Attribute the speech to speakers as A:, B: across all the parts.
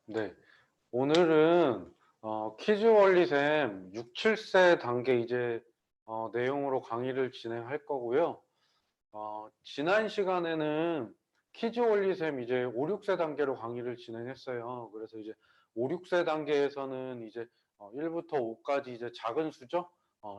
A: 네. 오늘은 퀴즈 원리셈 6, 7세 단계 이제 내용으로 강의를 진행할 거고요. 지난 시간에는 퀴즈 원리셈 이제 5, 6세 단계로 강의를 진행했어요. 그래서 이제 5, 6세 단계에서는 이제 1부터 5까지 이제 작은 수죠.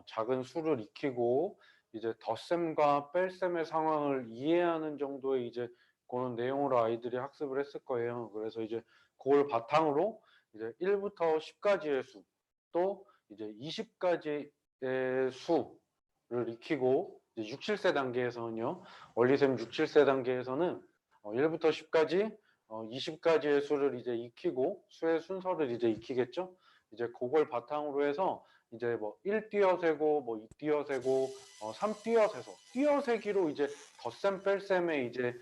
A: 작은 수를 익히고 이제 덧셈과 뺄셈의 상황을 이해하는 정도의 이제 그런 내용으로 아이들이 학습을 했을 거예요. 그래서 이제 그걸 바탕으로 이제 1부터 10까지의 수, 또 이제 20까지의 수를 익히고 이제 6, 7세 단계에서는요. 원리셈 6, 7세 단계에서는 1부터 10까지 20까지의 수를 이제 익히고 수의 순서를 이제 익히겠죠. 이제 그걸 바탕으로 해서 이제 뭐 1 띄어세고 뭐 2 띄어세고 3 띄어세서 띄어세기로 이제 덧셈 뺄셈의 이제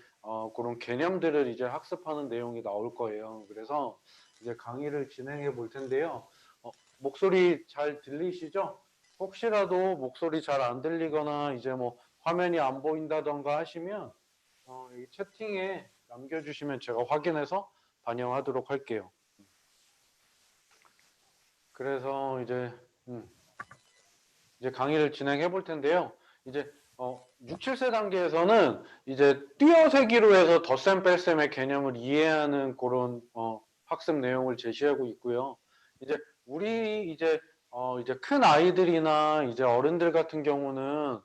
A: 그런 개념들을 이제 학습하는 내용이 나올 거예요. 그래서 이제 강의를 진행해 볼 텐데요. 목소리 잘 들리시죠? 혹시라도 목소리 잘 안 들리거나 이제 뭐 화면이 안 보인다던가 하시면 이 채팅에 남겨주시면 제가 확인해서 반영하도록 할게요. 그래서 이제 강의를 진행해 볼 텐데요. 이제 6, 7세 단계에서는 이제 띄어세기로 해서 덧셈 뺄셈의 개념을 이해하는 그런 학습 내용을 제시하고 있고요. 이제 우리 이제 큰 아이들이나 이제 어른들 같은 경우는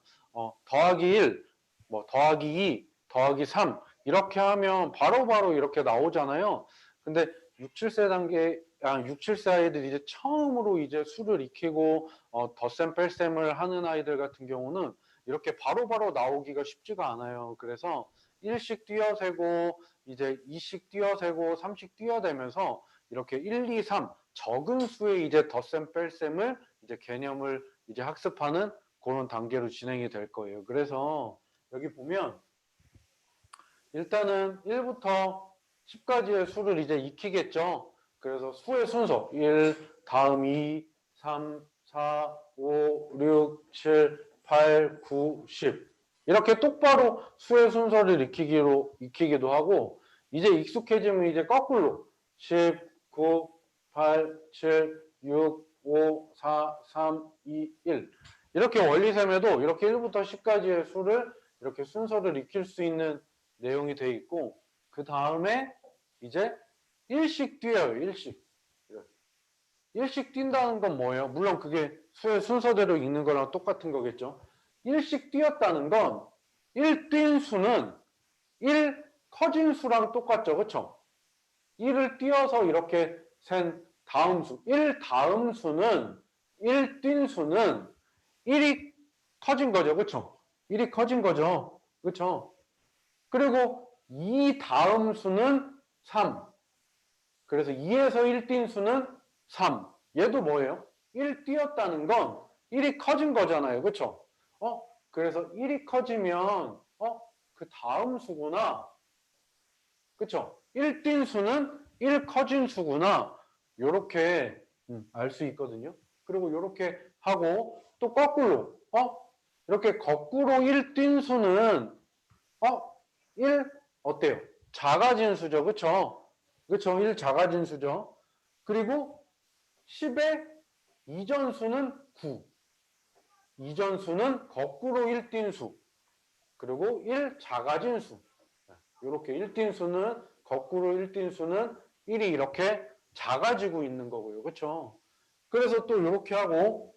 A: 더하기 1, 뭐 더하기 2, 더하기 3 이렇게 하면 바로바로 이렇게 나오잖아요. 근데 6, 7세 단계 6, 7세 아이들이 이제 처음으로 이제 수를 익히고 덧셈 뺄셈을 하는 아이들 같은 경우는 이렇게 바로바로 나오기가 쉽지가 않아요. 그래서 1씩 띄어세고 이제 2씩 띄어세고 3씩 띄어대면서 이렇게 1, 2, 3 적은 수의 이제 덧셈 뺄셈을 이제 개념을 이제 학습하는 그런 단계로 진행이 될 거예요. 그래서 여기 보면 일단은 1부터 10까지의 수를 이제 익히겠죠. 그래서 수의 순서 1, 다음 2, 3, 4, 5, 6, 7, 8, 9, 10 이렇게 똑바로 수의 순서를 익히기도 하고 이제 익숙해지면 이제 거꾸로 10, 9, 8, 7, 6, 5, 4, 3, 2, 1 이렇게 원리셈에도 이렇게 1부터 10까지의 수를 이렇게 순서를 익힐 수 있는 내용이 돼 있고 그 다음에 이제 일씩 뛰어요. 일씩. 일씩 뛴다는 건 뭐예요? 물론 그게 수의 순서대로 읽는 거랑 똑같은 거겠죠. 일씩 뛰었다는 건 1 뛴 수는 1 커진 수랑 똑같죠. 그렇죠? 1을 띄어서 이렇게 센 다음 수. 1 다음 수는 1 뛴 수는 1이 커진 거죠. 그렇죠? 1이 커진 거죠. 그렇죠? 그리고 2 다음 수는 3. 그래서 2에서 1 뛴 수는 3. 얘도 뭐예요? 1 띄었다는 건 1이 커진 거잖아요. 그렇죠? 그래서 1이 커지면 그 다음 수구나. 그렇죠? 1 뛴 수는 1 커진 수구나. 요렇게 알 수 있거든요. 그리고 요렇게 하고 또 거꾸로 이렇게 거꾸로 1 뛴 수는 1 어때요? 작아진 수죠. 그쵸? 그쵸? 1 작아진 수죠. 그리고 10의 이전수는 9. 이전수는 거꾸로 1 뛴 수. 그리고 1 작아진 수. 이렇게 1 뛴 수는 거꾸로 1 뛴 수는 1이 이렇게 작아지고 있는 거고요. 그쵸? 그래서 또 이렇게 하고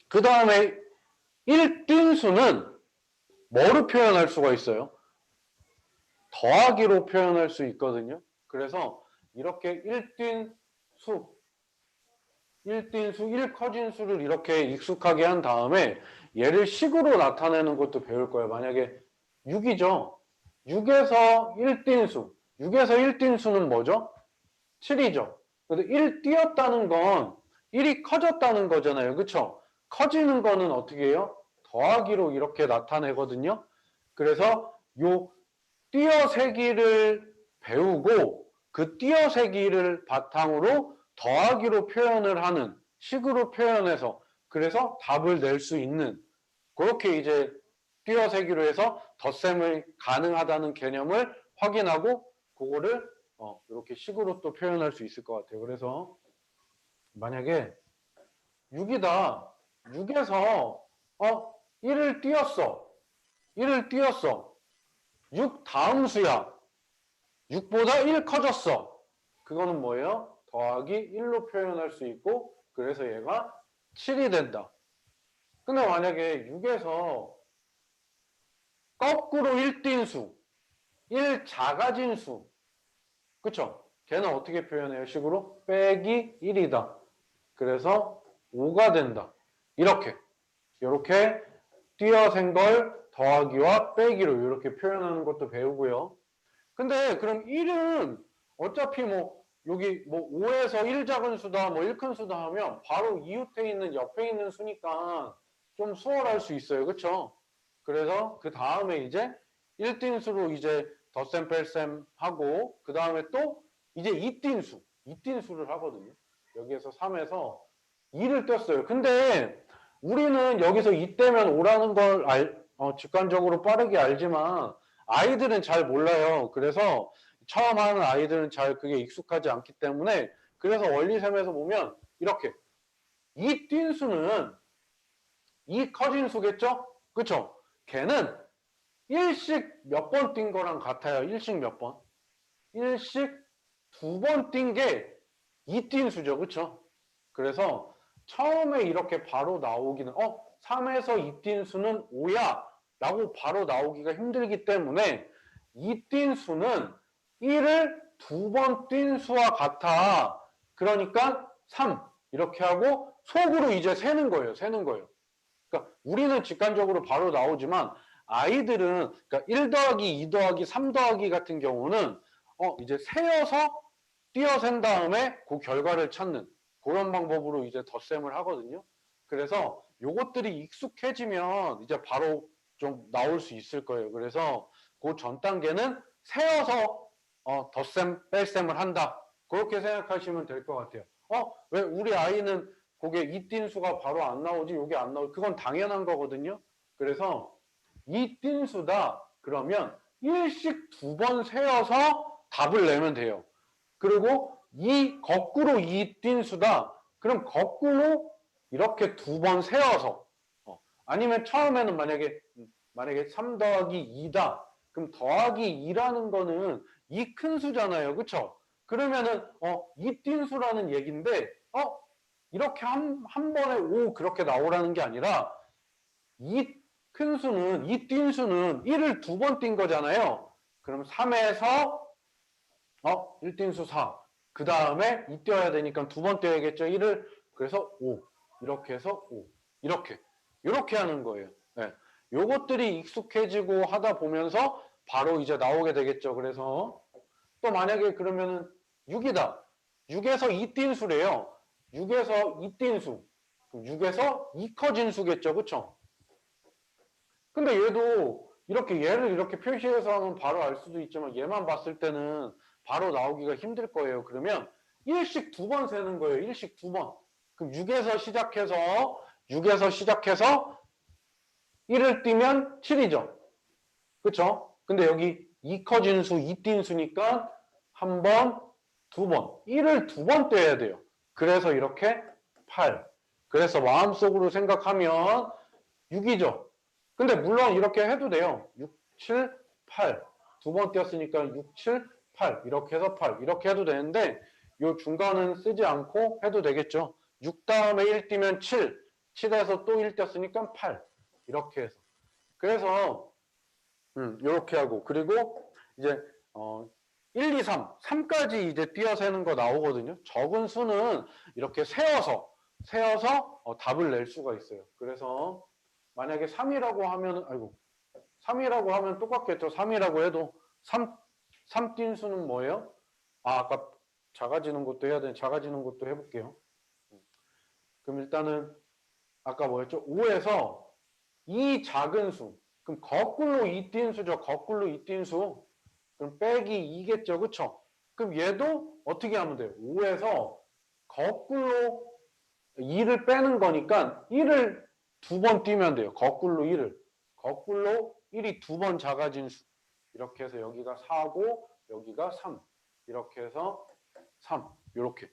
A: 그 다음에 1 뛴 수는 뭐로 표현할 수가 있어요? 더하기로 표현할 수 있거든요. 그래서 이렇게 1뛴 수, 1뛴 수, 1 커진 수를 이렇게 익숙하게 한 다음에 얘를 식으로 나타내는 것도 배울 거예요. 만약에 6이죠. 6에서 1뛴 수, 6에서 1뛴 수는 뭐죠? 7이죠. 근데 1 띄었다는 건 1이 커졌다는 거잖아요. 그쵸? 커지는 거는 어떻게 해요? 더하기로 이렇게 나타내거든요. 그래서 요 띄어세기를 배우고 그 띄어세기를 바탕으로 더하기로 표현을 하는 식으로 표현해서 그래서 답을 낼 수 있는 그렇게 이제 띄어세기로 해서 덧셈을 가능하다는 개념을 확인하고 그거를 이렇게 식으로 또 표현할 수 있을 것 같아요. 그래서 만약에 6이다. 6에서 1을 띄었어. 1을 띄었어. 6 다음 수야. 6보다 1 커졌어. 그거는 뭐예요? 더하기 1로 표현할 수 있고 그래서 얘가 7이 된다. 근데 만약에 6에서 거꾸로 1띵수, 1 작아진 수, 그쵸? 걔는 어떻게 표현해요? 식으로 빼기 1이다. 그래서 5가 된다. 이렇게 띄어센 걸 더하기와 빼기로 이렇게 표현하는 것도 배우고요. 근데 그럼 1은 어차피 뭐 여기 뭐 5에서 1 작은 수다 뭐 1 큰 수다 하면 바로 이웃에 있는 옆에 있는 수니까 좀 수월할 수 있어요. 그쵸? 그래서 그 다음에 이제 1띵수로 이제 덧셈 뺄셈 하고 그 다음에 또 이제 2띵수를 하거든요. 여기에서 3에서 2를 떴어요. 근데 우리는 여기서 2 떼면 5라는 걸 직관적으로 빠르게 알지만 아이들은 잘 몰라요. 그래서 처음 하는 아이들은 잘 그게 익숙하지 않기 때문에 그래서 원리셈에서 보면 이렇게 이 뛴 수는 이 커진 수겠죠? 그쵸? 걔는 일씩 몇 번 뛴 거랑 같아요. 일씩 몇 번? 일씩 2번 뛴 게 이 뛴 수죠. 그쵸? 그래서 처음에 이렇게 바로 나오기는 3에서 2 뛴 수는 5야 라고 바로 나오기가 힘들기 때문에 이 뛴 수는 1을 2번 뛴 수와 같아. 그러니까 3 이렇게 하고 속으로 이제 세는 거예요. 그러니까 우리는 직관적으로 바로 나오지만 아이들은 그러니까 1 더하기 2 더하기 3 더하기 같은 경우는 이제 세어서 띄어센 다음에 그 결과를 찾는 그런 방법으로 이제 덧셈을 하거든요. 그래서 요것들이 익숙해지면 이제 바로 좀 나올 수 있을 거예요. 그래서 그 전 단계는 세어서 덧셈 뺄셈을 한다. 그렇게 생각하시면 될 것 같아요. 왜 우리 아이는 그게 이 띵수가 바로 안 나오지 여기 안 나오지 그건 당연한 거거든요. 그래서 이 띵수다 그러면 일씩 2번 세어서 답을 내면 돼요. 그리고 거꾸로 이 띵수다 그럼 거꾸로 이렇게 2번 세어서 아니면 처음에는 만약에 3 더하기 2다 그럼 더하기 2라는 거는 이 큰 수잖아요. 그쵸? 그러면은 이 띵수라는 얘기인데 이렇게 한 번에 5 그렇게 나오라는 게 아니라 이 큰 수는 이 뛴 수는 1을 2번 뛴 거잖아요. 그럼 3에서 1띵수 4. 그 다음에 2 띄어야 되니까 2번 띄어야겠죠. 1을 그래서 5. 이렇게 해서 5. 이렇게 하는 거예요. 네. 요것들이 익숙해지고 하다 보면서 바로 이제 나오게 되겠죠. 그래서 또 만약에 그러면은 6이다. 6에서 2 띵수래요. 6에서 2 띵수. 6에서 2 커진 수겠죠. 그쵸? 근데 얘도 얘를 이렇게 표시해서 하면 바로 알 수도 있지만 얘만 봤을 때는 바로 나오기가 힘들 거예요. 그러면 1씩 2번 세는 거예요. 1씩 2번. 그럼 6에서 시작해서 1을 띄면 7이죠. 그쵸? 근데 여기 2 커진 수, 2 띈 수니까 한 번, 2번. 1을 2번 떼야 돼요. 그래서 이렇게 8. 그래서 마음속으로 생각하면 6이죠. 근데 물론 이렇게 해도 돼요. 6, 7, 8. 2번 띄었으니까 6, 7, 8. 이렇게 해서 8. 이렇게 해도 되는데 이 중간은 쓰지 않고 해도 되겠죠. 6 다음에 1 띄면 7. 7에서 또 1 띄었으니까 8. 이렇게 해서. 그래서 이렇게 하고 그리고 이제 1, 2, 3. 3까지 이제 띄어세는 거 나오거든요. 적은 수는 이렇게 세어서 답을 낼 수가 있어요. 그래서 만약에 3이라고 하면 3이라고 하면 똑같겠죠. 3이라고 해도 3 띈 수는 뭐예요? 아까 작아지는 것도 해야 되는 작아지는 것도 해볼게요. 그럼 일단은 아까 뭐였죠? 5에서 이 작은 수. 그럼 거꾸로 2 띈 수죠. 거꾸로 2 띈 수. 그럼 빼기 2겠죠. 그쵸? 그럼 얘도 어떻게 하면 돼요? 5에서 거꾸로 2를 빼는 거니까 1을 2번 띄면 돼요. 거꾸로 1을. 거꾸로 1이 2번 작아진 수. 이렇게 해서 여기가 4고 여기가 3. 이렇게 해서 3 이렇게.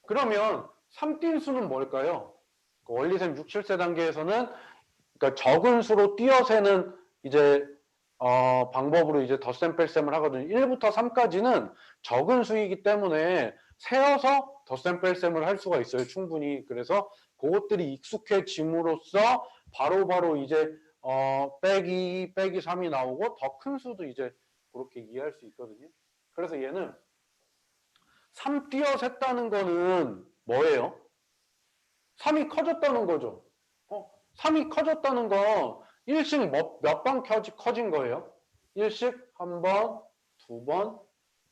A: 그러면 3뛴 수는 뭘까요? 원리셈 6, 7세 단계에서는 그러니까 적은 수로 띄어세는 이제 방법으로 이제 덧셈 뺄셈을 하거든요. 1부터 3까지는 적은 수이기 때문에 세어서 덧셈 뺄셈을 할 수가 있어요. 충분히. 그래서 그것들이 익숙해짐으로써 바로바로 이제 빼기 3이 나오고 더 큰 수도 이제 그렇게 이해할 수 있거든요. 그래서 얘는 3 띄어 셌다는 거는 뭐예요? 3이 커졌다는 거죠. 3이 커졌다는 건 일씩 몇 번 커진 거예요? 일씩 한 번, 두 번,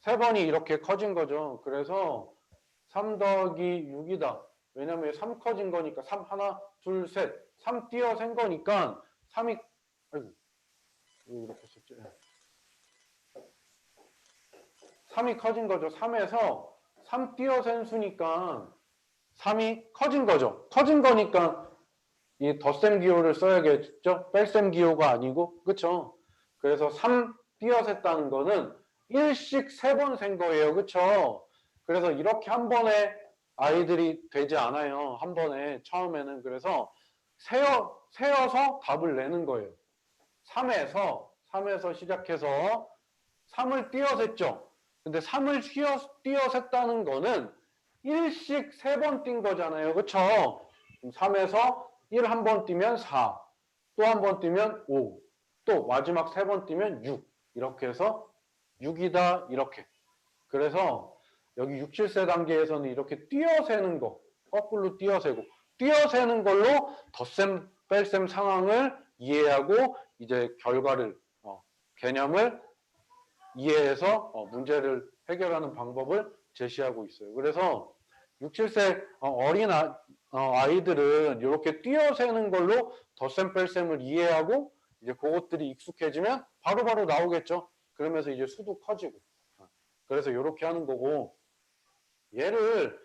A: 세 번이 이렇게 커진 거죠. 그래서 3 더하기 6이다. 왜냐면 3 커진 거니까 3 하나, 둘, 셋. 3 띄어 센 거니까 3이 아이고 이렇게 썼지. 3이 커진 거죠. 3에서 3 띄어 센 수니까 3이 커진 거죠. 커진 거니까 이 덧셈 기호를 써야겠죠? 뺄셈 기호가 아니고, 그쵸? 그래서 3 띄어셌다는 거는 일씩 3번 센 거예요. 그쵸? 그래서 이렇게 한 번에 아이들이 되지 않아요. 한 번에, 처음에는. 그래서 세어서 답을 내는 거예요. 3에서 시작해서 3을 띄어셌죠? 근데 3을 띄어셌다는 거는 일씩 3번 띈 거잖아요. 그쵸? 3에서 1 한 번 뛰면 4, 또 한 번 뛰면 5, 또 마지막 3번 뛰면 6. 이렇게 해서 6이다 이렇게. 그래서 여기 6, 7세 단계에서는 이렇게 띄어세는 거, 거꾸로 띄어세고, 띄어세는 걸로 덧셈, 뺄셈 상황을 이해하고 이제 결과를, 개념을 이해해서 문제를 해결하는 방법을 제시하고 있어요. 그래서 6, 7세 어린 아이들은 이렇게 띄어세는 걸로 덧셈 뺄셈을 이해하고 이제 그것들이 익숙해지면 바로바로 나오겠죠. 그러면서 이제 수도 커지고. 그래서 이렇게 하는 거고 얘를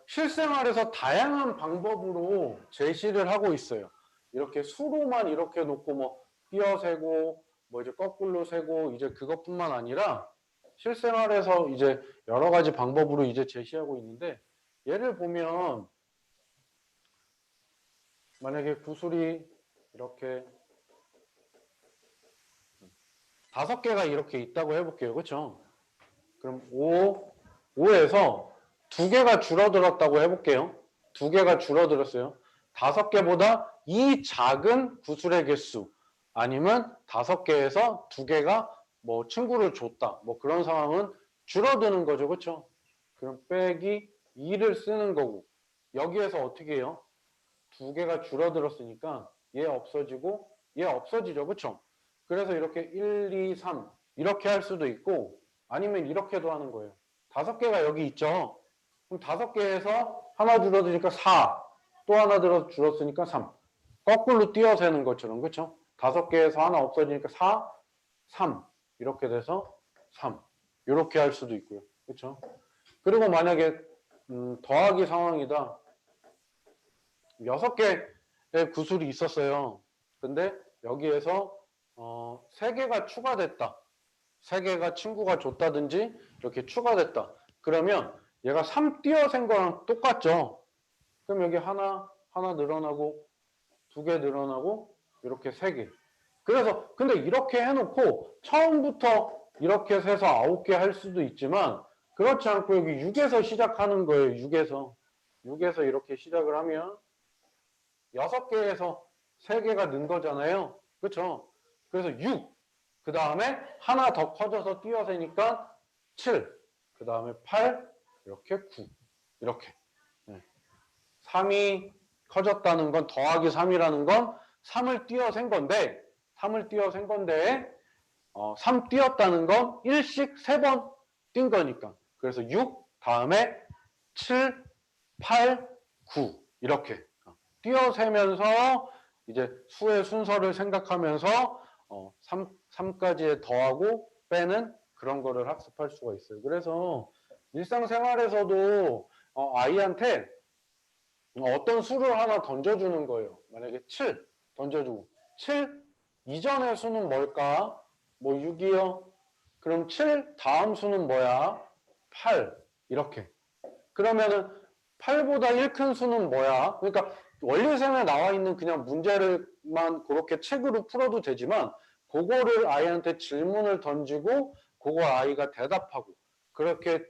A: 실생활에서 다양한 방법으로 제시를 하고 있어요. 이렇게 수로만 이렇게 놓고 뭐 띄어세고 뭐 이제 거꾸로 세고 이제 그것뿐만 아니라 실생활에서 이제 여러 가지 방법으로 이제 제시하고 있는데 예를 보면 만약에 구슬이 이렇게 5개가 이렇게 있다고 해볼게요. 그렇죠? 그럼 5에서 2개가 줄어들었다고 해볼게요. 2개가 줄어들었어요. 5개보다 이 작은 구슬의 개수 아니면 5개에서 2개가 뭐 친구를 줬다. 뭐 그런 상황은 줄어드는 거죠. 그렇죠? 그럼 빼기 2를 쓰는 거고 여기에서 어떻게 해요? 2개가 줄어들었으니까 얘 없어지고 얘 없어지죠. 그렇죠? 그래서 이렇게 1, 2, 3 이렇게 할 수도 있고 아니면 이렇게도 하는 거예요. 5개가 여기 있죠. 그럼 5개에서 하나 줄어드니까 4, 또 하나 줄었으니까 3. 거꾸로 띄어세는 것처럼 그렇죠? 5개에서 하나 없어지니까 4, 3 이렇게 돼서 3 이렇게 할 수도 있고요. 그렇죠? 그리고 만약에 더하기 상황이다. 6개의 구슬이 있었어요. 근데 여기에서 3개가 추가됐다. 3개가 친구가 줬다든지 이렇게 추가됐다. 그러면 얘가 3 띄어센 거랑 똑같죠. 그럼 여기 하나 늘어나고 2개 늘어나고 이렇게 3개. 그래서 근데 이렇게 해놓고 처음부터 이렇게 세서 9개 할 수도 있지만 그렇지 않고 여기 6에서 시작하는 거예요. 6에서 이렇게 시작을 하면 6개에서 3개가 는 거잖아요. 그렇죠? 그래서 6, 그 다음에 하나 더 커져서 띄어세니까 7, 그 다음에 8, 이렇게 9, 이렇게. 3이 커졌다는 건 더하기 3이라는 건 3을 띄어센 건데 3을 띄어센 건데 3 띄었다는 건 일씩 3번 띈 거니까. 그래서 6, 다음에 7, 8, 9 이렇게 띄어세면서 이제 수의 순서를 생각하면서 3까지에 더하고 빼는 그런 거를 학습할 수가 있어요. 그래서 일상생활에서도 아이한테 어떤 수를 하나 던져주는 거예요. 만약에 7 던져주고 7 이전의 수는 뭘까? 뭐 6이요? 그럼 7 다음 수는 뭐야? 8 이렇게. 그러면은 8보다 1 큰 수는 뭐야? 그러니까 원리셈에 나와 있는 그냥 문제를만 그렇게 책으로 풀어도 되지만 그거를 아이한테 질문을 던지고 그거 아이가 대답하고 그렇게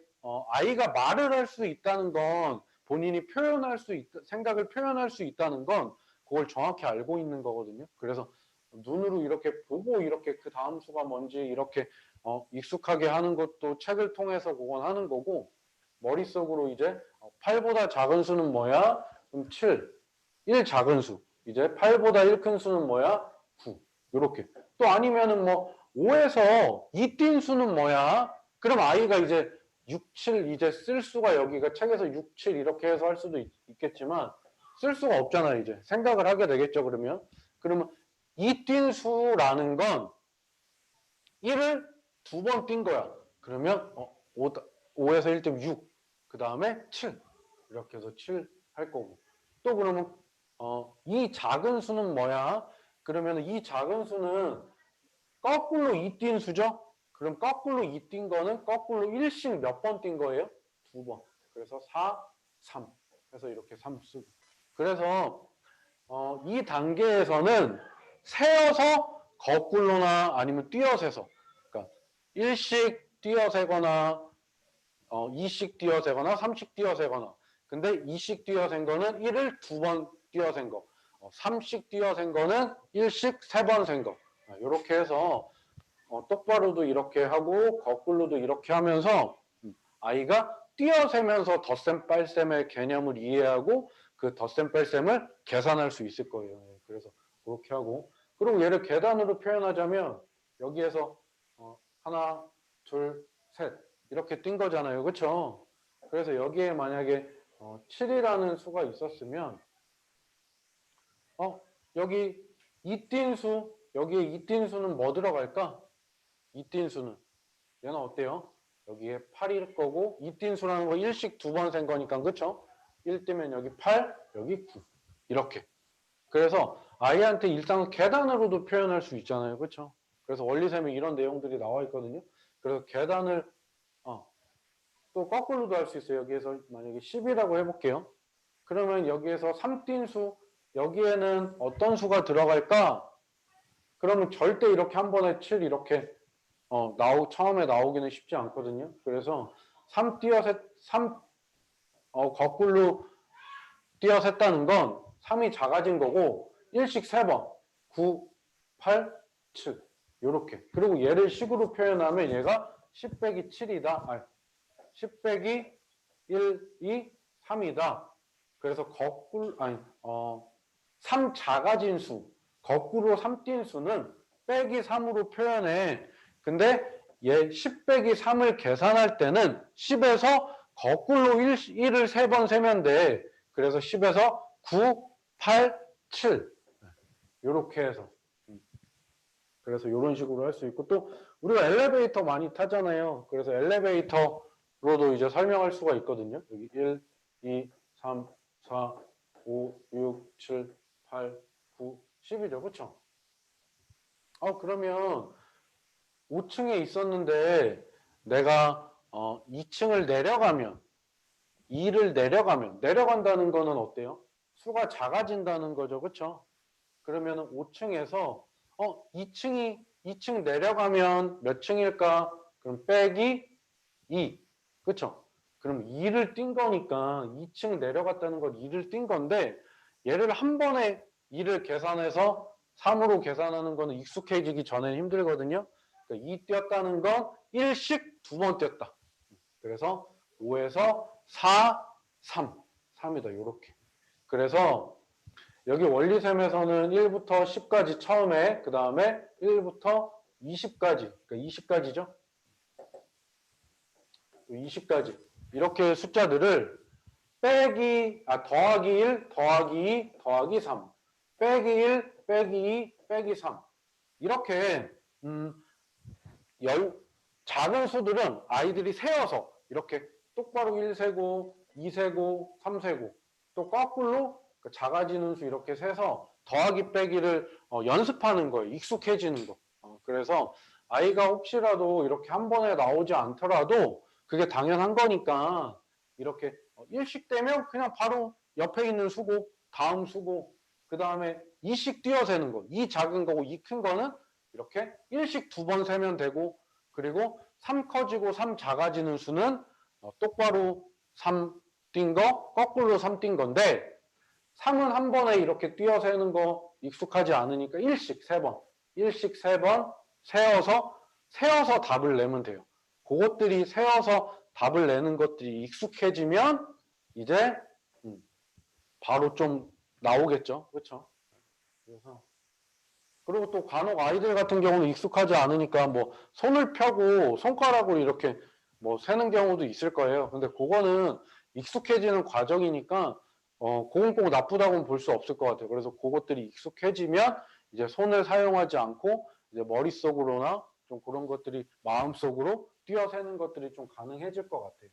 A: 아이가 말을 할 수 있다는 건 본인이 표현할 수 있다, 생각을 표현할 수 있다는 건 그걸 정확히 알고 있는 거거든요. 그래서 눈으로 이렇게 보고 이렇게 그 다음 수가 뭔지 이렇게 익숙하게 하는 것도 책을 통해서 그건 하는 거고 머릿속으로 이제 8보다 작은 수는 뭐야? 그럼 7. 1 작은 수. 이제 8보다 1 큰 수는 뭐야? 9. 이렇게. 또 아니면은 뭐 5에서 2 띈 수는 뭐야? 그럼 아이가 이제 6, 7 이제 쓸 수가 여기가 책에서 6, 7 이렇게 해서 할 수도 있겠지만 쓸 수가 없잖아요. 이제 생각을 하게 되겠죠. 그러면 2 띈 수라는 건 1을 2번 띈 거야. 그러면 5에서 1 띄면 6. 그 다음에 7. 이렇게 해서 7 할 거고. 또 그러면 이 작은 수는 뭐야? 그러면 이 작은 수는 거꾸로 2 띈 수죠? 그럼 거꾸로 2 띈 거는 거꾸로 1씩 몇 번 띈 거예요? 2번. 그래서 4, 3. 해서 이렇게 3 쓰고. 그래서 이 단계에서는 세어서 거꾸로나 아니면 띄어세서 그러니까 1씩 띄어세거나 2씩 띄어세거나 3씩 띄어세거나 근데 2씩 띄어센 거는 1을 2번 띄어센 거 3씩 띄어센 거는 1씩 3번 센 거 이렇게 해서 똑바로도 이렇게 하고 거꾸로도 이렇게 하면서 아이가 띄어세면서 덧셈 빨셈의 개념을 이해하고 그 덧셈 뺄셈을 계산할 수 있을 거예요. 그래서 그렇게 하고 그리고 얘를 계단으로 표현하자면 여기에서 하나, 둘, 셋 이렇게 띈 거잖아요. 그렇죠? 그래서 여기에 만약에 7이라는 수가 있었으면 여기 이 띈 수 여기에 이 띈 수는 뭐 들어갈까? 이 띈 수는 얘는 어때요? 여기에 8일 거고 이 띈 수라는 거 1씩 2번 센 거니까 그렇죠? 1 띄면 여기 8, 여기 9 이렇게 그래서 아이한테 일단 계단으로도 표현할 수 있잖아요. 그렇죠? 그래서 원리셈에 이런 내용들이 나와 있거든요. 그래서 계단을 또 거꾸로도 할 수 있어요. 여기에서 만약에 10이라고 해볼게요. 그러면 여기에서 3띤 수 여기에는 어떤 수가 들어갈까? 그러면 절대 이렇게 한 번에 7 이렇게 처음에 나오기는 쉽지 않거든요. 그래서 3 거꾸로 띄어셌다는 건 3이 작아진 거고 1씩 3번 9, 8, 7 요렇게 그리고 얘를 식으로 표현하면 얘가 10 빼기 7이다 10 빼기 1, 2, 3이다 그래서 3 작아진 수 거꾸로 3 띈 수는 빼기 3으로 표현해 근데 얘 10 빼기 3을 계산할 때는 10에서 거꾸로 1을 3번 세면 돼 그래서 10에서 9, 8, 7 이렇게 해서 그래서 이런 식으로 할 수 있고 또 우리가 엘리베이터 많이 타잖아요. 그래서 엘리베이터로도 이제 설명할 수가 있거든요. 여기 1, 2, 3, 4, 5, 6, 7, 8, 9, 10이죠. 그렇죠? 그러면 5층에 있었는데 내가 2층을 내려가면 2를 내려간다는 거는 어때요? 수가 작아진다는 거죠. 그렇죠? 그러면 5층에서 2층 내려가면 몇 층일까? 그럼 빼기 2. 그렇죠? 그럼 2를 띈 거니까 2층 내려갔다는 걸 2를 띈 건데 얘를 한 번에 2를 계산해서 3으로 계산하는 거는 익숙해지기 전에는 힘들거든요. 그러니까 2 띄었다는 건 1씩 2번 띄었다. 그래서 5에서 4, 3. 3이다. 이렇게. 그래서 여기 원리셈에서는 1부터 10까지 처음에 그 다음에 1부터 20까지 그러니까 20까지죠. 20까지 이렇게 숫자들을 더하기 1, 더하기 2, 더하기 3 빼기 1, 빼기 2, 빼기 3 이렇게 작은 수들은 아이들이 세어서 이렇게 똑바로 1 세고 2 세고 3 세고 또 거꾸로 작아지는 수 이렇게 세서 더하기 빼기를 연습하는 거예요. 익숙해지는 거. 그래서 아이가 혹시라도 이렇게 한 번에 나오지 않더라도 그게 당연한 거니까 이렇게 일식 되면 그냥 바로 옆에 있는 수고, 다음 수고, 그 다음에 이씩 띄어세는 거. 이 작은 거고 이 큰 거는 이렇게 일씩 두 번 세면 되고, 그리고 3 커지고 3 작아지는 수는 똑바로 3 띈 거, 거꾸로 3 띈 건데 3은 한 번에 이렇게 띄어세는 거 익숙하지 않으니까 일씩 3번, 일씩 3번 세어서 답을 내면 돼요. 그것들이 세어서 답을 내는 것들이 익숙해지면 이제 바로 좀 나오겠죠. 그렇죠? 그래서 그리고 또 간혹 아이들 같은 경우는 익숙하지 않으니까 뭐 손을 펴고 손가락으로 이렇게 뭐 세는 경우도 있을 거예요. 근데 그거는 익숙해지는 과정이니까 그건 꼭 나쁘다고는 볼 수 없을 것 같아요. 그래서 그것들이 익숙해지면 이제 손을 사용하지 않고 이제 머릿속으로나 좀 그런 것들이 마음속으로 띄어세는 것들이 좀 가능해질 것 같아요.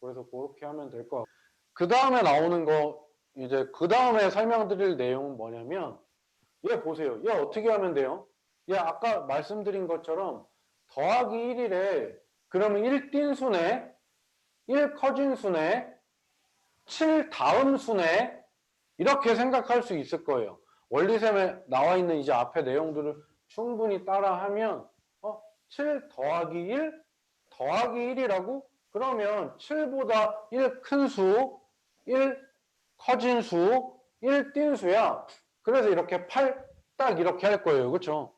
A: 그래서 그렇게 하면 될 것 같아요. 그 다음에 나오는 거 이제 그 다음에 설명드릴 내용은 뭐냐면 얘 보세요. 얘 어떻게 하면 돼요? 얘 아까 말씀드린 것처럼 더하기 1이래. 그러면 1띤 수네, 1 커진 수네, 7 다음 수네 이렇게 생각할 수 있을 거예요. 원리셈에 나와 있는 이제 앞에 내용들을 충분히 따라하면 7 더하기 1 더하기 1이라고? 그러면 7보다 1 큰 수, 1 커진 수, 1 띈 수야. 그래서 이렇게 8 딱 이렇게 할 거예요. 그렇죠?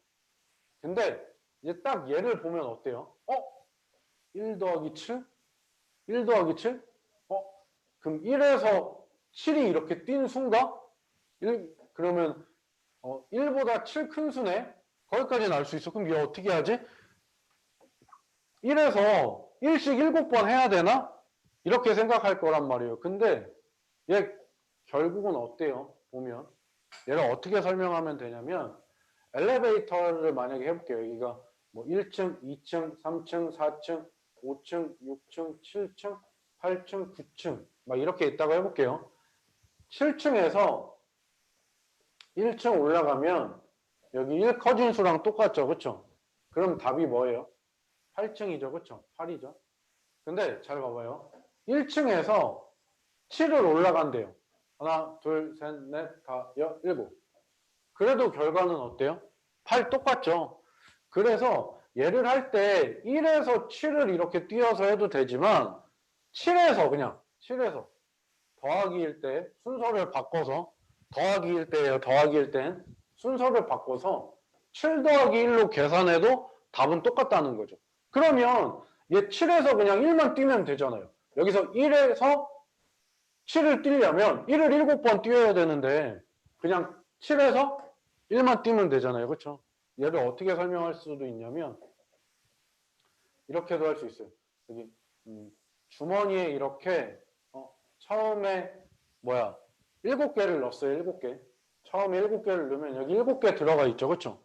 A: 근데 이제 딱 얘를 보면 어때요? 1 더하기 7? 1 더하기 7? 그럼 1에서 7이 이렇게 띈 수인가? 그러면 1보다 7 큰 수네? 거기까지는 알 수 있어. 그럼 얘 어떻게 하지? 1에서 1씩 7번 해야 되나? 이렇게 생각할 거란 말이에요. 근데 얘 결국은 어때요? 보면 얘를 어떻게 설명하면 되냐면 엘리베이터를 만약에 해볼게요. 여기가 뭐 1층, 2층, 3층, 4층, 5층, 6층, 7층, 8층, 9층 막 이렇게 있다고 해볼게요. 7층에서 1층 올라가면 여기 1 커진 수랑 똑같죠. 그렇죠? 그럼 답이 뭐예요? 8층이죠. 그렇죠? 8이죠. 근데 잘 봐봐요. 1층에서 7을 올라간대요. 하나, 둘, 셋, 넷, 다, 여, 일곱. 그래도 결과는 어때요? 8 똑같죠. 그래서 얘를 할 때 1에서 7을 이렇게 띄어서 해도 되지만 7에서 더하기일 때 순서를 바꿔서 더하기일 때예요. 더하기일 땐 순서를 바꿔서 7 더하기 1로 계산해도 답은 똑같다는 거죠. 그러면 얘 7에서 그냥 1만 띄면 되잖아요. 여기서 1에서 7을 띄려면 1을 7번 띄워야 되는데 그냥 7에서 1만 띄면 되잖아요. 그렇죠? 얘를 어떻게 설명할 수도 있냐면 이렇게도 할 수 있어요. 여기 주머니에 이렇게 처음에 7개를 넣었어요. 7개. 처음에 7개를 넣으면 여기 7개 들어가 있죠. 그렇죠?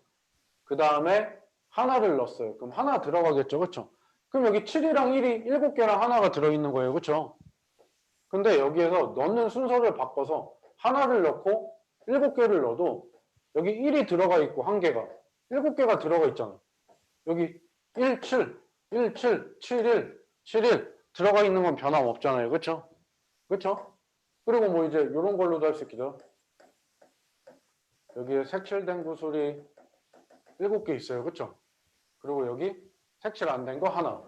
A: 그 다음에 하나를 넣었어요. 그럼 하나 들어가겠죠. 그렇죠? 그럼 여기 7이랑 1이 7개랑 하나가 들어있는 거예요. 그렇죠? 근데 여기에서 넣는 순서를 바꿔서 하나를 넣고 7개를 넣어도 여기 1이 들어가 있고 한 개가 7개가 들어가 있잖아. 여기 1, 7, 1, 7, 7, 1, 7, 1 들어가 있는 건 변함없잖아요. 그렇죠? 그렇죠? 그리고 뭐 이제 이런 걸로도 할 수 있겠죠. 여기에 색칠된 구슬이 7개 있어요. 그렇죠? 그리고 여기 색칠 안 된 거 하나.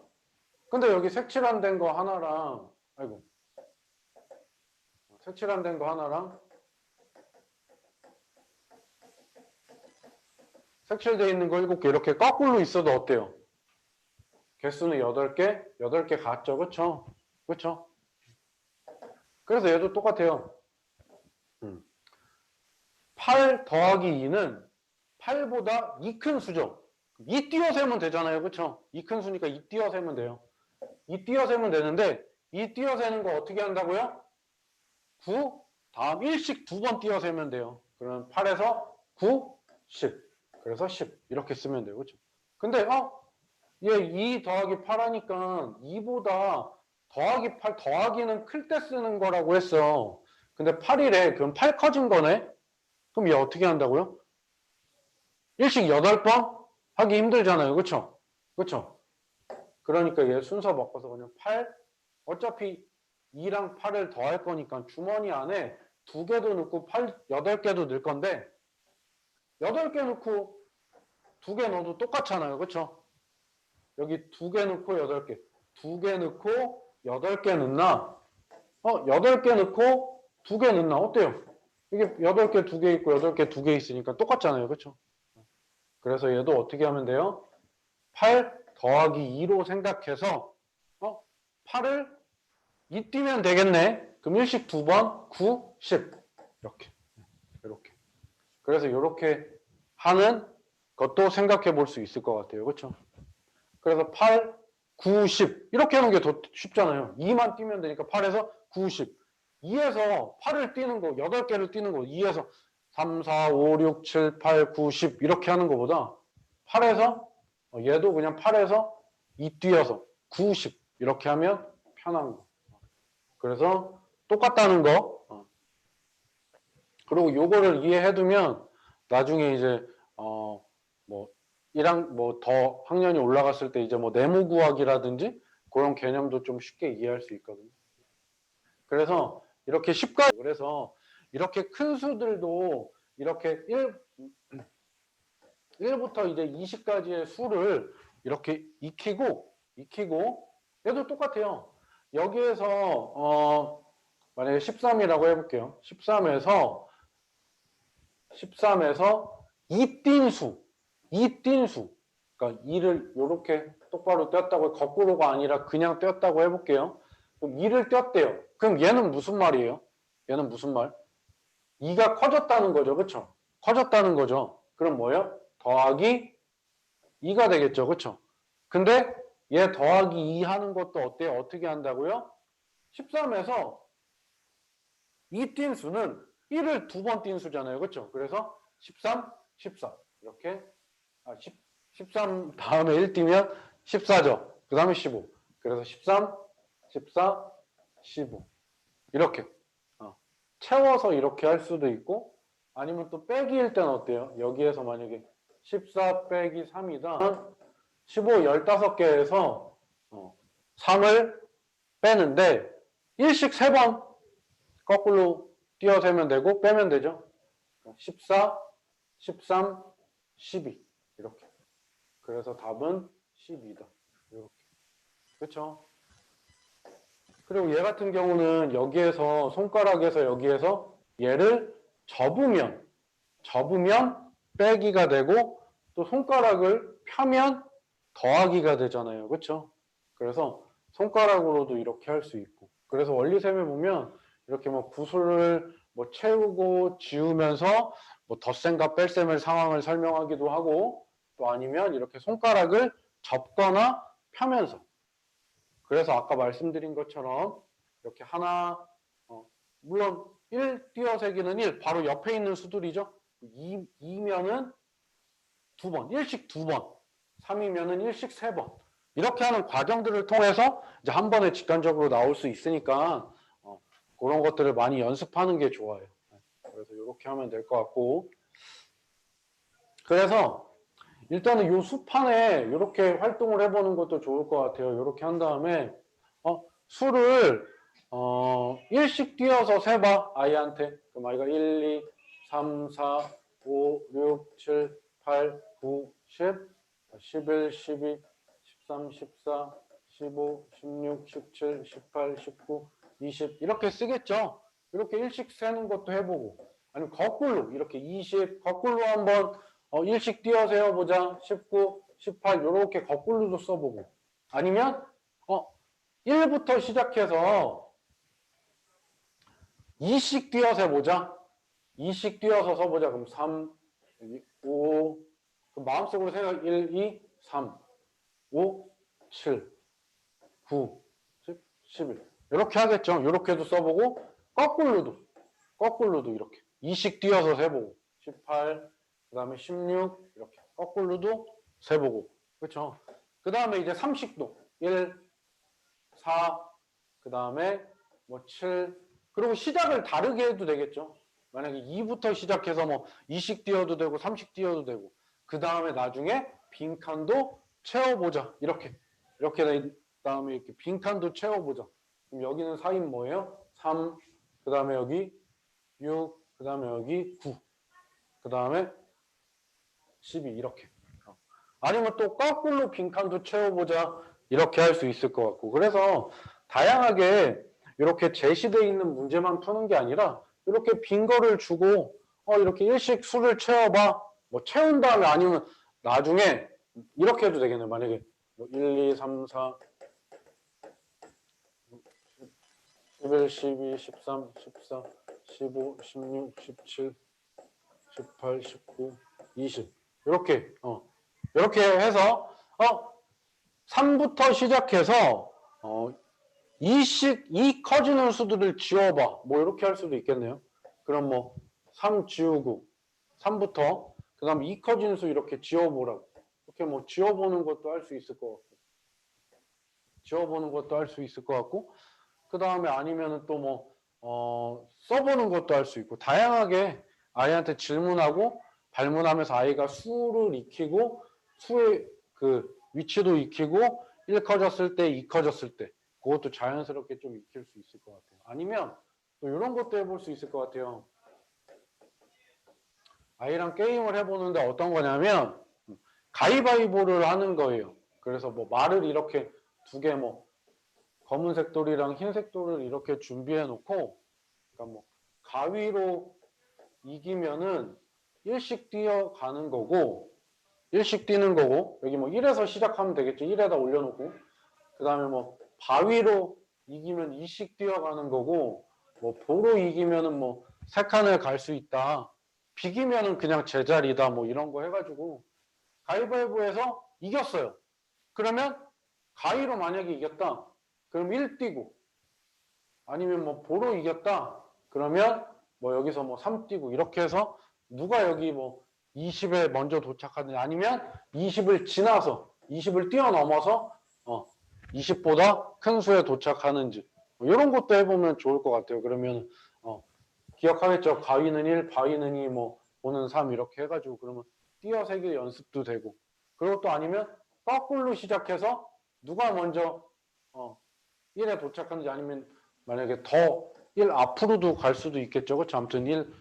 A: 근데 여기 색칠 안 된 거 하나랑 색칠 안 된 거 하나랑 색칠되어 있는 거 7개 이렇게 거꾸로 있어도 어때요? 개수는 8개, 8개 같죠? 그쵸? 그쵸? 그래서 얘도 똑같아요. 8 더하기 2는 8보다 2 큰 수죠. 2 띄어세면 되잖아요. 그쵸? 2 큰 수니까 2 띄어세면 돼요. 2 띄어세면 되는데 2 띄어세는 거 어떻게 한다고요? 9 다음 1씩 2번 띄어세면 돼요. 그러면 8에서 9, 10. 그래서 10 이렇게 쓰면 돼요. 그렇죠? 근데 얘 2 더하기 8 하니까 2보다 더하기 8 더하기는 클 때 쓰는 거라고 했어. 근데 8이래. 그럼 8 커진 거네. 그럼 얘 어떻게 한다고요? 1씩 8번 하기 힘들잖아요. 그렇죠? 그렇죠? 그러니까 얘 순서 바꿔서 그냥 8, 어차피 2랑 8을 더할 거니까 주머니 안에 2개도 넣고 8개도 넣을 건데 8개 넣고 2개 넣어도 똑같잖아요. 그렇죠? 여기 2개 넣고 8개, 2개 넣고 8개 넣나? 8개 넣고 2개 넣나? 어때요? 이게 8개 2개 있고 8개 2개 있으니까 똑같잖아요. 그렇죠? 그래서 얘도 어떻게 하면 돼요? 8 더하기 2로 생각해서 8을 2 띄면 되겠네. 그럼 1씩 2번 9, 10 이렇게. 그래서 이렇게 하는 것도 생각해 볼 수 있을 것 같아요. 그렇죠? 그래서 8, 9, 10 이렇게 하는 게 더 쉽잖아요. 2만 띄면 되니까 8에서 9, 10 2에서 8을 띄는 거 8개를 띄는 거 2에서 3, 4, 5, 6, 7, 8, 9, 10 이렇게 하는 것보다 8에서 얘도 그냥 8에서 2 띄어서 9, 10 이렇게 하면 편한 거. 그래서 똑같다는 거. 그리고 요거를 이해해두면 나중에 이제 뭐 1학 뭐 더 학년이 올라갔을 때 이제 뭐 네모 구하기라든지 그런 개념도 좀 쉽게 이해할 수 있거든요. 그래서 이렇게 10까지 그래서 이렇게 큰 수들도 이렇게 1부터 이제 20까지의 수를 이렇게 익히고 얘도 똑같아요. 여기에서 만약에 13이라고 해볼게요. 13에서 이 띈 수. 그러니까 2를 이렇게 똑바로 떼었다고 거꾸로가 아니라 그냥 떼었다고 해볼게요. 그럼 2를 떼었대요. 그럼 얘는 무슨 말이에요? 얘는 무슨 말? 2가 커졌다는 거죠. 그렇죠? 커졌다는 거죠. 그럼 뭐예요? 더하기 2가 되겠죠. 그렇죠? 근데 얘 더하기 2 하는 것도 어때요? 어떻게 한다고요? 13에서 이 띈 수는 1을 2번 띈 수잖아요. 그렇죠? 그래서 13, 14 이렇게 13 다음에 1 띄면 14죠. 그 다음에 15. 그래서 13, 14, 15 이렇게 채워서 이렇게 할 수도 있고 아니면 또 빼기일 때는 어때요? 여기에서 만약에 14 빼기 3이다. 15, 15개에서 3을 빼는데 1씩 3번 거꾸로 띄어세면 되고 빼면 되죠. 14, 13, 12 이렇게. 그래서 답은 12다. 이렇게. 그렇죠? 그리고 얘 같은 경우는 여기에서 손가락에서 여기에서 얘를 접으면 빼기가 되고 또 손가락을 펴면 더하기가 되잖아요. 그렇죠? 그래서 손가락으로도 이렇게 할 수 있고. 그래서 원리셈에 보면 이렇게 뭐 구슬을 뭐 채우고 지우면서 뭐 덧셈과 뺄셈의 상황을 설명하기도 하고 또 아니면 이렇게 손가락을 접거나 펴면서 그래서 아까 말씀드린 것처럼 이렇게 하나 물론 1 띄어세기는 1 바로 옆에 있는 수들이죠. 2면은 2번 1씩 2번 3이면은 1씩 3번 이렇게 하는 과정들을 통해서 이제 한 번에 직관적으로 나올 수 있으니까 그런 것들을 많이 연습하는 게 좋아요. 그래서 이렇게 하면 될 것 같고 그래서 일단은 이 수판에 이렇게 활동을 해보는 것도 좋을 것 같아요. 이렇게 한 다음에 수를 1씩 띄어서 세봐 아이한테. 그럼 아이가 1, 2, 3, 4, 5, 6, 7, 8, 9, 10, 11, 12, 13, 14, 15, 16, 17, 18, 19, 20 이렇게 쓰겠죠. 이렇게 1씩 세는 것도 해보고 아니면 거꾸로 이렇게 20 거꾸로 한번 1씩 띄어 세어보자. 19, 18 이렇게 거꾸로도 써보고 아니면 1부터 시작해서 2씩 띄어서 해보자. 2씩 띄어서 써보자. 그럼 3, 5 그럼 마음속으로 생각 1, 2, 3, 5, 7, 9, 10, 11 이렇게 하겠죠. 이렇게도 써보고 거꾸로도 이렇게 2씩 띄어서 세보고 18, 그 다음에 16 이렇게 거꾸로도 세보고 그렇죠. 그 다음에 이제 30도 1, 4, 그 다음에 뭐 7, 그리고 시작을 다르게 해도 되겠죠. 만약에 2부터 시작해서 뭐 2씩 띄어도 되고 3씩 띄어도 되고 그 다음에 나중에 빈칸도 채워보자 이렇게 이렇게 된 다음에 이렇게 빈칸도 채워보자. 그럼 여기는 4인 뭐예요? 3, 그 다음에 여기 6, 그 다음에 여기 9, 그 다음에 12 이렇게. 아니면 또 거꾸로 빈칸도 채워보자. 이렇게 할 수 있을 것 같고. 그래서 다양하게 이렇게 제시되어 있는 문제만 푸는 게 아니라 이렇게 빈 거를 주고 이렇게 일식 수를 채워봐. 뭐 채운 다음에 아니면 나중에 이렇게 해도 되겠네. 만약에 뭐 1, 2, 3, 4, 11, 12, 13, 14, 15, 16, 17, 18, 19, 20 이렇게 이렇게 해서 3부터 시작해서 이 커지는 수들을 지워봐. 뭐 이렇게 할 수도 있겠네요. 그럼 뭐 3 지우고 3부터 그 다음 이 커지는 수 이렇게 지워보라고. 이렇게 뭐 지워보는 것도 할 수 있을 것 같고 지워보는 것도 할 수 있을 것 같고 그 다음에 아니면은 또 뭐 써보는 것도 할 수 있고 다양하게 아이한테 질문하고 발문하면서 아이가 수를 익히고 수의 그 위치도 익히고 1 커졌을 때, 2 커졌을 때 그것도 자연스럽게 좀 익힐 수 있을 것 같아요. 아니면 또 이런 것도 해볼 수 있을 것 같아요. 아이랑 게임을 해보는데 어떤 거냐면 가위바위보를 하는 거예요. 그래서 뭐 말을 이렇게 두 개 뭐 검은색 돌이랑 흰색 돌을 이렇게 준비해 놓고 그러니까 뭐 가위로 이기면은 1씩 뛰어가는 거고 1씩 뛰는 거고 여기 뭐 1에서 시작하면 되겠죠. 1에다 올려놓고 그 다음에 뭐 바위로 이기면 2씩 뛰어가는 거고 뭐 보로 이기면은 뭐 3칸을 갈 수 있다. 비기면은 그냥 제자리다 뭐 이런 거 해가지고 가위바위보에서 이겼어요. 그러면 가위로 만약에 이겼다. 그럼 1 뛰고 아니면 뭐 보로 이겼다. 그러면 뭐 여기서 뭐 3 뛰고 이렇게 해서 누가 여기 뭐 20에 먼저 도착하느냐 아니면 20을 지나서 20을 뛰어넘어서 20보다 큰 수에 도착하는지 뭐 이런 것도 해보면 좋을 것 같아요. 그러면 기억하겠죠. 가위는 1, 바위는 2, 뭐 보는 3 이렇게 해가지고 그러면 띄어세기 연습도 되고 그리고 또 아니면 거꾸로 시작해서 누가 먼저 1에 도착하는지 아니면 만약에 더 1 앞으로도 갈 수도 있겠죠. 그렇죠? 아무튼 1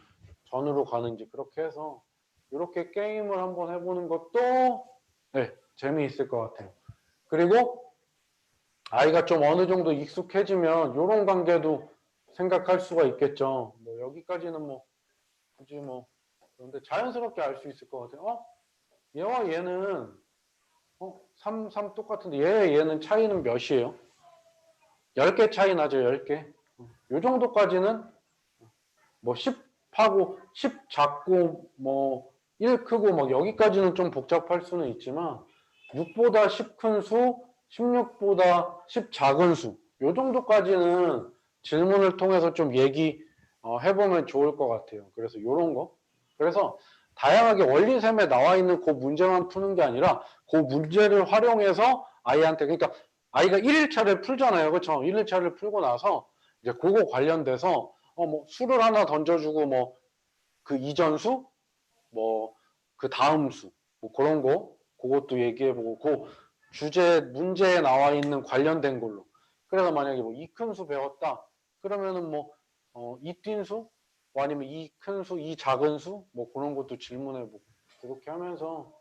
A: 전으로 가는지 그렇게 해서 이렇게 게임을 한번 해보는 것도 네, 재미있을 것 같아요. 그리고 아이가 좀 어느 정도 익숙해지면 이런 관계도 생각할 수가 있겠죠. 뭐 여기까지는 뭐 굳이 뭐 그런데 자연스럽게 알 수 있을 것 같아요. 얘와 얘는 3, 3 똑같은데 얘는 차이는 몇이에요? 10개 차이 나죠, 10개. 요 정도까지는 뭐 10하고 10 작고 뭐 1 크고 막 여기까지는 좀 복잡할 수는 있지만 6보다 10 큰 수, 16보다 10 작은 수. 요 정도까지는 질문을 통해서 좀 얘기 해보면 좋을 것 같아요. 그래서 요런 거. 그래서 다양하게 원리셈에 나와 있는 그 문제만 푸는 게 아니라 그 문제를 활용해서 아이한테 그러니까 아이가 1일차를 풀잖아요. 그렇죠? 1일차를 풀고 나서 이제 그거 관련돼서 뭐 수를 하나 던져주고 뭐 그 이전 수, 뭐 그 다음 수, 뭐 그런 거 그것도 얘기해보고 그 주제 문제에 나와 있는 관련된 걸로. 그래서 만약에 뭐 이 큰 수 배웠다. 그러면은 뭐 이 뛴 수, 뭐 아니면 이 큰 수, 이 작은 수, 뭐 그런 것도 질문해보고 그렇게 하면서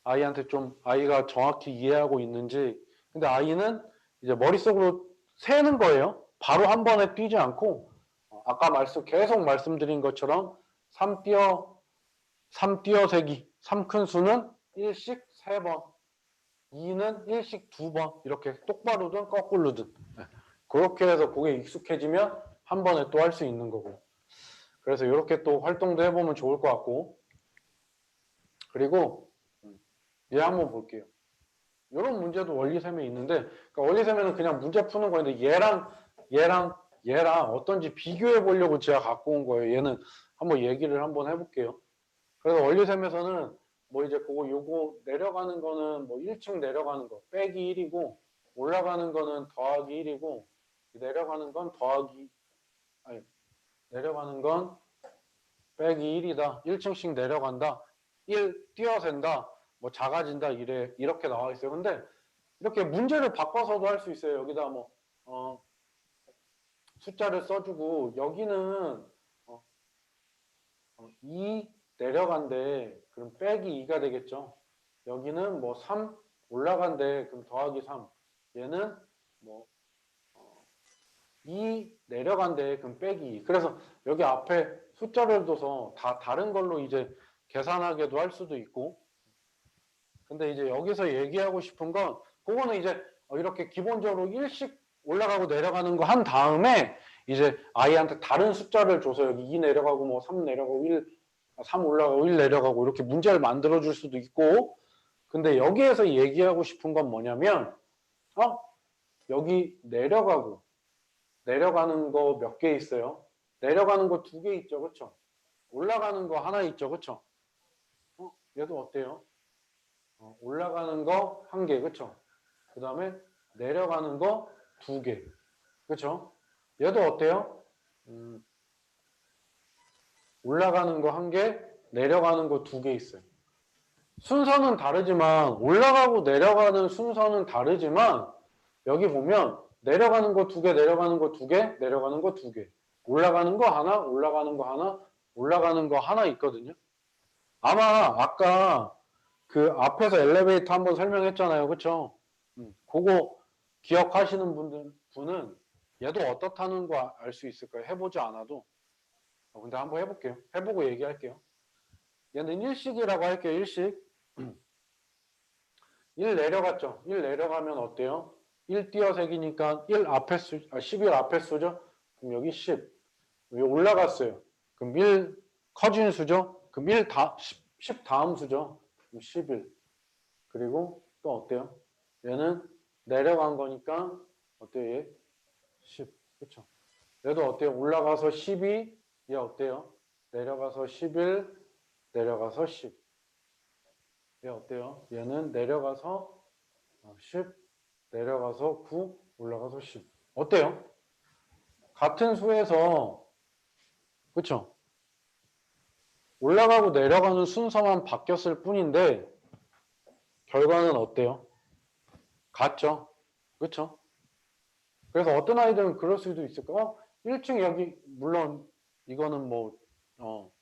A: 아이한테 좀 아이가 정확히 이해하고 있는지. 근데 아이는 이제 머릿속으로 세는 거예요. 바로 한 번에 뛰지 않고 아까 계속 말씀드린 것처럼 3 띄어세기 3 큰 수는 1씩 3번 2는 1씩 2번 이렇게 똑바로든 거꾸로든 그렇게 해서 그게 익숙해지면 한 번에 또 할 수 있는 거고 그래서 이렇게 또 활동도 해보면 좋을 것 같고 그리고 얘 한번 볼게요. 이런 문제도 원리셈에 있는데 그러니까 원리셈에는 그냥 문제 푸는 거인데 얘랑 어떤지 비교해 보려고 제가 갖고 온 거예요. 얘는 한번 얘기를 한번 해볼게요. 그래서 원리셈에서는 뭐 이제 요거 내려가는 거는 뭐 1층 내려가는 거 빼기 1이고 올라가는 거는 더하기 1이고 내려가는 건 내려가는 건 빼기 1이다. 1층씩 내려간다. 1 뛰어샌다. 뭐 작아진다 이렇게 나와 있어요. 근데 이렇게 문제를 바꿔서도 할 수 있어요. 여기다 뭐 숫자를 써주고 여기는 2 내려간대. 그럼 빼기 2가 되겠죠. 여기는 뭐 3 올라간대. 그럼 더하기 3. 얘는 뭐 2 내려간대. 그럼 빼기 2. 그래서 여기 앞에 숫자를 둬서 다 다른 걸로 이제 계산하게도 할 수도 있고. 근데 이제 여기서 얘기하고 싶은 건 그거는 이제 이렇게 기본적으로 1씩 올라가고 내려가는 거 한 다음에 이제 아이한테 다른 숫자를 줘서 여기 2 내려가고 뭐 3 내려가고 3 올라가고 1 내려가고 이렇게 문제를 만들어 줄 수도 있고. 근데 여기에서 얘기하고 싶은 건 뭐냐면 여기 내려가는 거 몇 개 있어요? 내려가는 거 2개 있죠. 그쵸? 올라가는 거 하나 있죠. 그쵸? 얘도 어때요? 올라가는 거 1개. 그쵸? 그 다음에 내려가는 거 2개. 그쵸? 얘도 어때요? 올라가는 거 1개, 내려가는 거 2개 있어요. 순서는 다르지만 올라가고 내려가는 순서는 다르지만 여기 보면 내려가는 거 2개, 내려가는 거 2개, 내려가는 거 2개. 올라가는 거 하나, 올라가는 거 하나, 올라가는 거 하나 있거든요. 아마 아까 그 앞에서 엘리베이터 한번 설명했잖아요. 그쵸? 그거 기억하시는 분은 얘도 어떻다는 거 알 수 있을 거예요. 해보지 않아도. 근데 한번 해볼게요. 해보고 얘기할게요. 얘는 일식이라고 할게요. 일식. 1 내려갔죠. 1 내려가면 어때요? 1 띄어세기니까 1 앞에 11 앞에 수죠? 그럼 여기 10. 여기 올라갔어요. 그럼 1 커진 수죠? 그럼 10 다음 수죠? 그럼 11. 그리고 또 어때요? 얘는 내려간 거니까 어때요? 얘? 10. 그쵸? 얘도 어때요? 올라가서 12. 얘 어때요? 내려가서 11. 내려가서 10. 얘 어때요? 얘는 내려가서 10. 내려가서 9. 올라가서 10. 어때요? 같은 수에서 그쵸? 올라가고 내려가는 순서만 바뀌었을 뿐인데 결과는 어때요? 같죠? 그쵸? 그래서 어떤 아이들은 그럴 수도 있을 거예요. 1층 여기 물론 이거는 뭐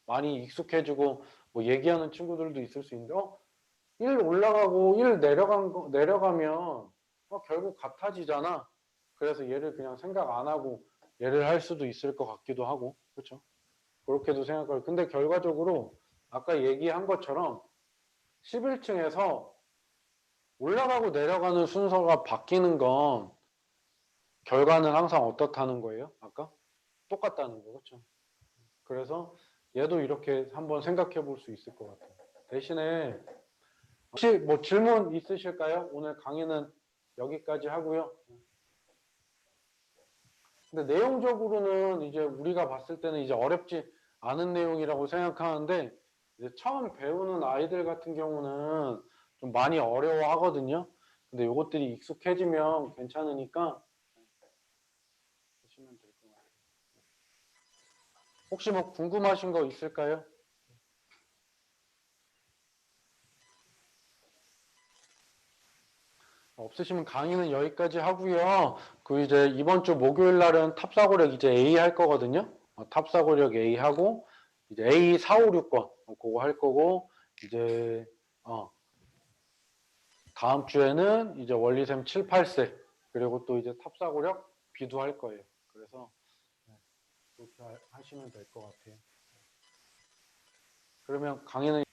A: 많이 익숙해지고 뭐 얘기하는 친구들도 있을 수 있는데 1 올라가고 1 내려가면 결국 같아지잖아. 그래서 얘를 그냥 생각 안 하고 얘를 할 수도 있을 것 같기도 하고 그렇죠? 그렇게도 생각할. 근데 결과적으로 아까 얘기한 것처럼 11층에서 올라가고 내려가는 순서가 바뀌는 건 결과는 항상 어떻다는 거예요? 아까? 똑같다는 거, 그렇죠? 그래서 얘도 이렇게 한번 생각해 볼 수 있을 것 같아요. 대신에 혹시 뭐 질문 있으실까요? 오늘 강의는 여기까지 하고요. 근데 내용적으로는 이제 우리가 봤을 때는 이제 어렵지 않은 내용이라고 생각하는데 이제 처음 배우는 아이들 같은 경우는 좀 많이 어려워하거든요. 근데 이것들이 익숙해지면 괜찮으니까 보시면 될 것 같아요. 혹시 뭐 궁금하신 거 있을까요? 없으시면 강의는 여기까지 하고요. 그 이제 이번 주 목요일 날은 탑사고력 이제 A 할 거거든요. 탑사고력 A 하고 이제 A 4, 5, 6번 그거 할 거고 이제 다음 주에는 이제 원리셈 7, 8세 그리고 또 이제 탑사고력 B도 할 거예요. 그래서 그렇게 하시면 될 것 같아요. 그러면 강의는